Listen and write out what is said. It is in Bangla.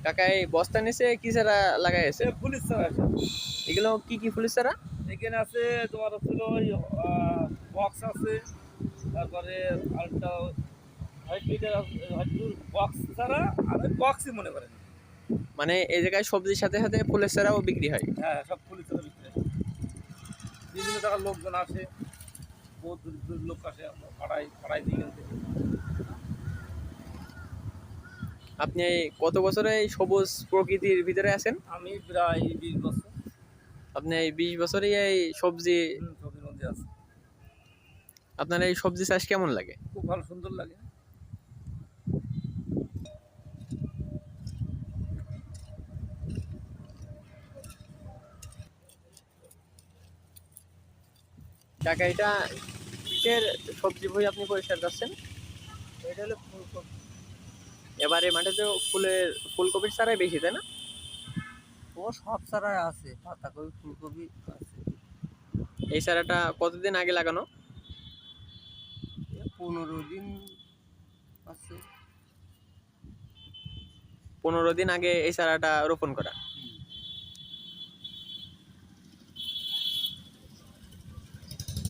কাকা এই বস্তা নিচে কি চারা লাগাই আছে? পুলিশ ছাড়া আছে। এগুলো কি কি ফুলের চারা? এখানে আছে তোমার হচ্ছিল ওই বক্স আছে, তারপরে আরেকটা হাইব্রিডের বক্স ছাড়া আর ওই বক্সই মনে করেন। মানে এই জায়গায় সবজির সাথে সাথে ফুলের চারাও বিক্রি হয়। হ্যাঁ, সব পুলিশ ছাড়া বিক্রি হয়। বিভিন্ন জায়গার লোকজন আসে, বহুত দূর দূর লোক আসে, আমরা পাড়ায় দিই এখান থেকে। আপনি কত বছরে এই সবুজ প্রকৃতির ভিতরে আছেন? আমি প্রায় 20 বছর। আপনি এই 20 বছরই এই সবজি, সবজির মধ্যে আছে। আপনার এই সবজি চাষ কেমন লাগে? খুব ভালো, সুন্দর লাগে। কাকা এটা কিসের সবজি বই আপনি পরিষ্কার করছেন? এটা হলো ফুলকপি। এবারে মাঠে তো ফুলকপির চারাই বেশি, তাই না? ও সব চারাই আছে, পাতাকপি, ফুলকপি আছে। এই চারাটা কতদিন আগে লাগানো? 15 দিন আছে। 15 দিন আগে এই চারাটা রোপণ করা।